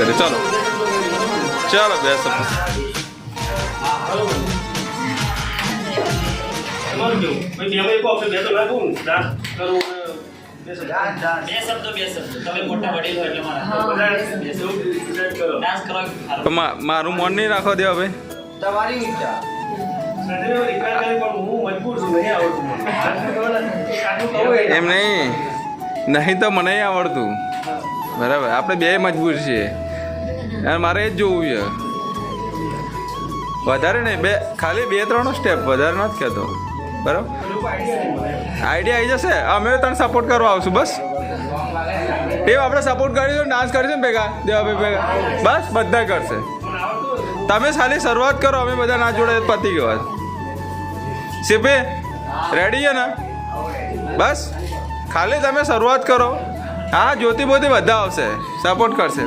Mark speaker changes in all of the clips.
Speaker 1: કરીએ. ચાલો ચાલો બેસો. મારું મન નહીં રાખો દેવા ભાઈ.
Speaker 2: તમારી ઈચ્છા.
Speaker 1: એમ નહીં નહીં તો મને આવડતું બરાબર. આપણે બે મજબૂર છીએ અને મારે એ જ જોવું છે. વધારે નહીં, બે ખાલી 2-3 સ્ટેપ, વધારે નથી કહેતો બરાબર. આઈડિયા આવી જશે. અમે તને સપોર્ટ કરવા આવશું બસ. એ આપણે સપોર્ટ કરીશું, ડાન્સ કરીશું ભેગા દેવાભાઈ ભેગા. બસ બધા કરશે. તમે ખાલી શરૂઆત કરો, અમે બધા ના જોડે પતી ગયો. સીપી રેડી છે ને? બસ ખાલી તમે શરૂઆત કરો. હા જ્યોતિ બોતી બધા આવશે, સપોર્ટ કરશે.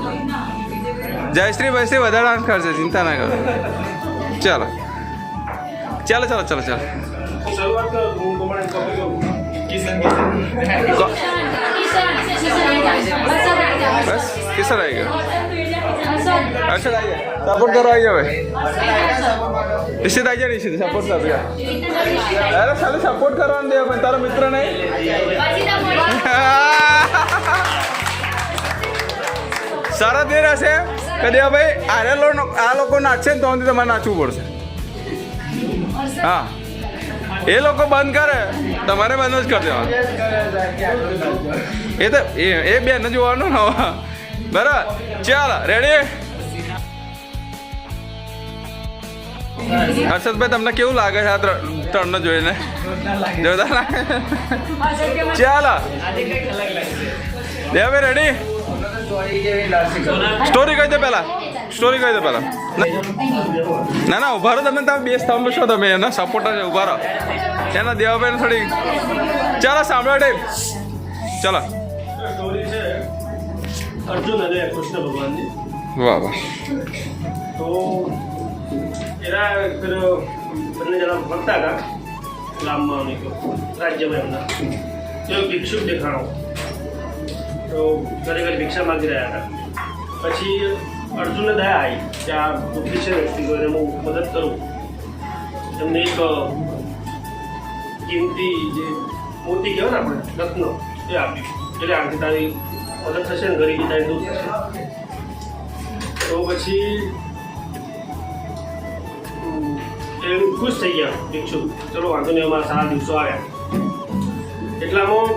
Speaker 1: જયશ્રી વયશ્રી વધારે ડાન્સ કરશે, ચિંતા ના કરો. ચાલો ચાલો ચાલો ચાલો ચાલો. બસ કિશન આવી ગયો. અર્ષદ આવી ગયા, સપોર્ટ કરવા આવી ગયા ભાઈ. નિશ્ચિત આવી જાય, નિશ્ચિત સપોર્ટ કર. અરે ખાલી સપોર્ટ કરવાનું દે પણ તારો મિત્ર નહીં. શરત એ રહેશે કે ભાઈ આ લોકો નાચશે ને તો તમારે નાચવું પડશે. હા એ લોકો બંધ કરે તમારે બંધ જ કરી દેવાનું. એ તો એ બેન જોવાનું ને. બરાબર ચાલો રેડી. હર્ષદભાઈ તમને કેવું લાગે છે આ ત્રણને જોઈને? જોરદાર લાગે. ચાલો દેવાભાઈ રેડી. સ્ટોરી કહી દો પહેલા, સ્ટોરી કહી દો પહેલા. ના ના ઉભા રહો તમે બે સ્તંભ છો તમે, એના સપોર્ટર છે, ઉભા રહો. એના દેવાભાઈ થોડી. ચાલો સાંભળો ટાઈમ. ચાલો.
Speaker 3: અર્જુન અને કૃષ્ણ ભગવાનની.
Speaker 1: વાહ વાહ.
Speaker 3: તો એના બંને જણા ભણતા હતા ગામમાં રાજ્યમાં એમના. તો ભિક્ષુક દેખાણો તો ઘરે ઘરે ભિક્ષા માગી રહ્યા હતા. પછી અર્જુનને દયા આવી કે આ દુઃખી છે વ્યક્તિ, એને હું મદદ કરું. એમને એક કિંમતી જે મોતી કહેવાય ને આપણે રત્ન એ આપ્યું. એટલે આથી તારી મદદ થશે ને ગરીબી તારી દૂર થશે. તો પછી એ ખુશ થઈ ગયા ભિક્ષુક. ચલો વાંધો નહીં, અમારા સારા દિવસો આવ્યા. એટલામાં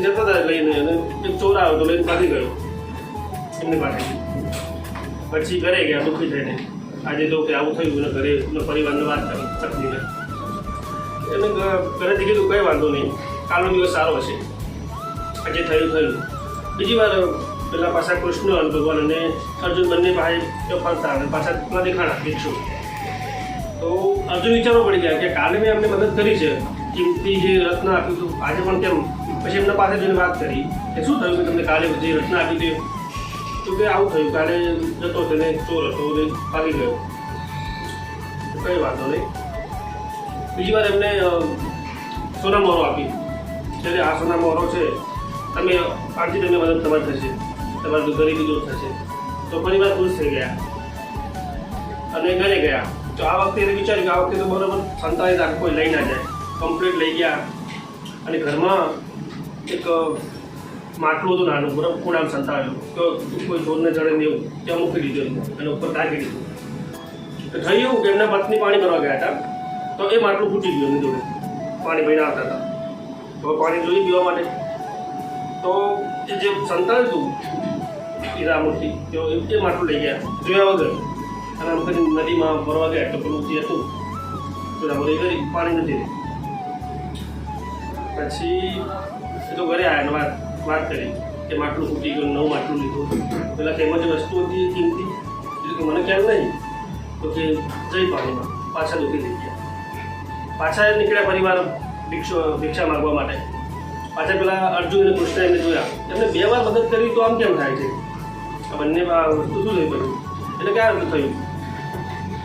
Speaker 3: જતા હતા લઈને, અને એક ચોર આવ્યો તો લઈને ભાગી ગયો એમની પાસે. પછી ઘરે ગયા દુઃખી થઈને. આજે તો કે આવું થયું, અને ઘરે પરિવારને વાત કરી પત્નીને. એને ઘરેથી કીધું કંઈ વાંધો નહીં, કાલનો દિવસ સારો હશે, આજે થયું થયું. બીજી વાર પેલા પાછા કૃષ્ણ અને ભગવાન અને અર્જુન બંને પાસે ફરતા અને પાછા ના દેખાણા ભિક્ષુક. તો અર્જુન વિચારવા પડી ગયા કે કાલે મેં અમને મદદ કરી છે, કિંમતી જે રત્ન આપ્યું હતું, આજે પણ કેમ? પછી એમના પાસે જઈને વાત કરી કે શું થયું કે તમને કાલે જે રત્ન આપ્યું તે? તો કે આવું થયું, કાલે જતો તેને ચોર હતો ને ભાગી ગયો. કંઈ વાંધો નહીં. બીજી વાર એમને સોના મોહરો આપી. એટલે આ સોના મોહરો છે, તમે આજથી તમને મદદ તમારી થશે, તમારી ગરીબી દૂર થશે. તો પરિવાર ખુશ થઈ ગયા અને ઘરે ગયા. તો આ વખતે એને વિચાર્યું કે આ વખતે તો બરાબર સંતાડી રાખે, કોઈ લઈ ના જાય. કમ્પ્લીટ લઈ ગયા અને ઘરમાં એક માટલું હતું નાનું, બરાબર ખૂણામાં સંતાડેલું. તો કોઈ ચોરને ચડે ને એવું ત્યાં મૂકી દીધું અને ઉપર ટાંકી દીધું. તો થયું એવું કે એમના પત્ની પાણી ભરવા ગયા હતા, તો એ માટલું ફૂટી ગયું એમની જોડે. પાણી ભરીને આવતા હતા, તો પાણી જોઈએ પીવા માટે. તો એ જે સંતાડ્યું હતું હીરામૂર્તિ, તો એ માટલું લઈ ગયા જોયા વગર. અને આમ કરી નદીમાં ભરવા ગયા તો પેલું જે હતું હીરામૂર્તિ કરી પાણી નથી રહી. પછી એ તો ઘરે આવ્યા અને વાત કરી કે માટલું ફૂટી ગયું, નવું માટલું લીધું. પેલા તેમાં જે વસ્તુ હતી કિંમતી, એટલે કે મને ખ્યાલ નહીં. તો કે જઈ પાણીમાં પાછા દુઃખી થઈ ગયા. પાછા નીકળ્યા પરિવાર ભિક્ષા માગવા માટે. પાછા પેલા અર્જુન અને કૃષ્ણ એમને જોયા. એમને 2 વાર મદદ કરી તો આમ કેમ થાય છે? આ બંને વસ્તુ શું થઈ પડ્યું? એટલે ક્યાં રીતે થયું?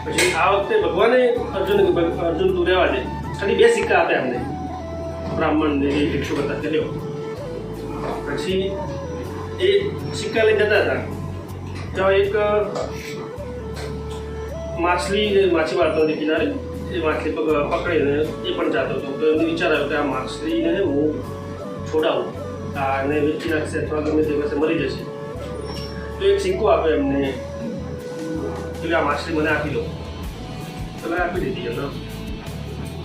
Speaker 3: પછી આ વખતે ભગવાને અર્જુન તું રહેવા દે, ખાલી 2 સિક્કા આપ્યા એમને, બ્રાહ્મણ ને એ ભિક્ષુક હતા તે લેવો. પછી એ સિક્કા લઈ જતા હતા ત્યાં એક માછલી મારતો હતી કિનારે, એ માછલી પકડીને એ પણ જાતો હતો. તો એમને વિચાર આવ્યો કે આ માછલીને હું છોડાવું, આને વેચી નાખશે અથવા ગમે તે વખતે મરી જશે. તો એક સિક્કો આપ્યો એમને કે આ માછલી મને આપી દો. તમે આપી દીધી એમને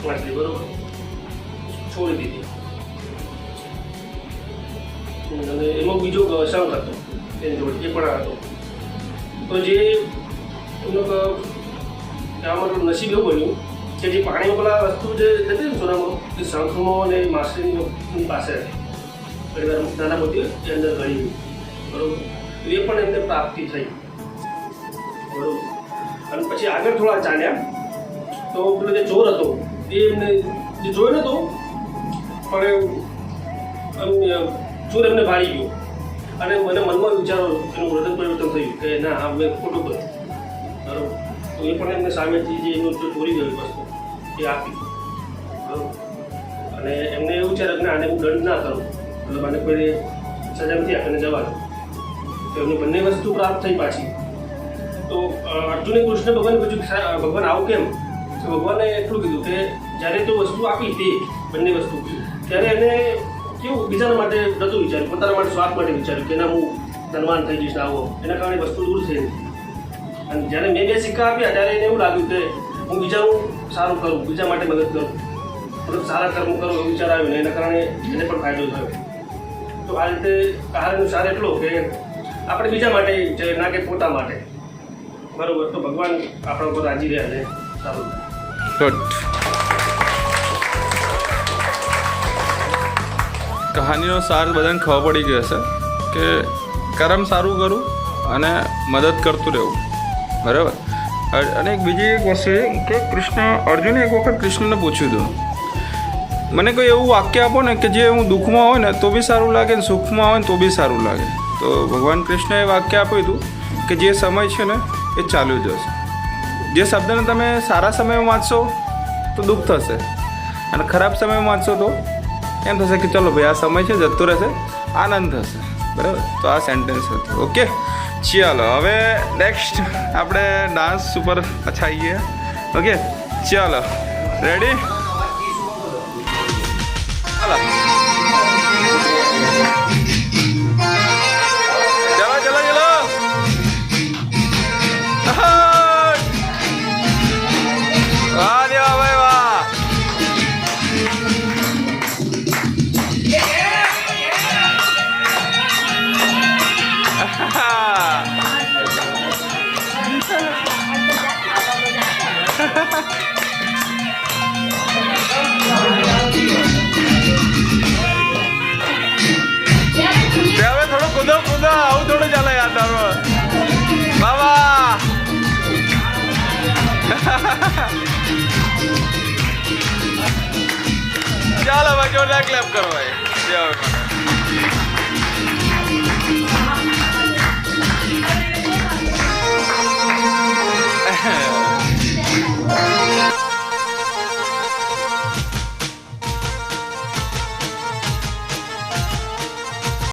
Speaker 3: માછલી, બરોબર, છોડી દીધી. અને એમાં બીજો શંખ હતો એની જોડે, એ પણ હતો. તો જે એમનો આમાં નસીબ એવું બન્યું કે જે પાણીમાં પેલા વસ્તુ જે હતી ને સોનામાં, એ શંખમાં અને માછલીની પાસે હતી. નાના મોટી એ અંદર ગળી, બરોબર, એ પણ એમને પ્રાપ્તિ થઈ, બરોબર. અને પછી આગળ થોડા ચાલ્યા તો પેલો જે ચોર હતો એ એમને જે જોયો નહોતો, પણ ચોર એમને ભાળી ગયો. અને મને મનમાં વિચારો એનું હૃદય પરિવર્તન થયું કે ના આ મેં ખોટું કર્યું, બરોબર. તો એ પણ એમને સામેથી જે એનું ચોરી ગયું વસ્તુ એ આપી, બરોબર. અને એમને એવું વિચાર્યું કે આને હું દંડ ના કરું, મતલબ આને કોઈ સજા નથી આપીને જવા દો. તો એમની બંને વસ્તુ પ્રાપ્ત થઈ પાછી. તો અર્જુને કૃષ્ણ ભગવાનને પૂછ્યું કે ભગવાન આવું કેમ? તો ભગવાને એટલું કીધું કે જ્યારે તો વસ્તુ આપી તે બંને વસ્તુ, ત્યારે એને કેવું બીજાના માટે નહોતું વિચાર્યું, પોતાના માટે સ્વાર્થ માટે વિચાર્યું કે ના હું ધનવાન થઈ જઈશ આવો, એના કારણે વસ્તુ દૂર થઈ. અને જ્યારે મેં 2 સિક્કા આપ્યા ત્યારે એને એવું લાગ્યું કે હું બીજાનું સારું કરું, બીજા માટે મદદ કરું, મતલબ સારા કર્મ કરું એવું વિચાર આવ્યો ને એના કારણે એને પણ ફાયદો થયો. તો આ રીતે કહાનીનો સાર એટલો કે આપણે બીજા માટે વિચારીએ, ના કે પોતા માટે, બરોબર. તો ભગવાન આપણા ઉપર રાજી રહે અને સારું થાય.
Speaker 1: ગુડ. કહાનીનો સાર બધાને ખબર પડી ગયો હશે કે કર્મ સારું કરું અને મદદ કરતું રહેવું, બરાબર. અને એક બીજી એક વસ્તુ છે કે અર્જુને એક વખત કૃષ્ણને પૂછ્યું હતું, મને કોઈ એવું વાક્ય આપો ને કે જે હું દુઃખમાં હોય ને તો બી સારું લાગે ને સુખમાં હોય ને તો બી સારું લાગે. તો ભગવાન કૃષ્ણએ વાક્ય આપ્યું હતું કે જે સમય છે ને એ ચાલ્યું જશે. જે શબ્દને તમે સારા સમયમાં વાંચશો તો દુઃખ થશે, અને ખરાબ સમયમાં વાંચશો તો એમ થશે કે ચલો ભાઈ આ સમય છે જતો રહેશે, આનંદ થશે, બરાબર. તો આ સેન્ટેન્સ હતું. ઓકે, ચાલો હવે નેક્સ્ટ આપણે ડાન્સ ઉપર પાછા આવીએ. ઓકે, ચાલો, રેડી? ચાલો ચલો ચલો ચલો. વાહ દેવા ભાઈ વાહ. થોડું કૂદો કૂદો, આવું થોડું ચાલે યાર તારું બાબા. ચાલો ભાઈ, જોરદાર ક્લેપ કરો ભાઈ.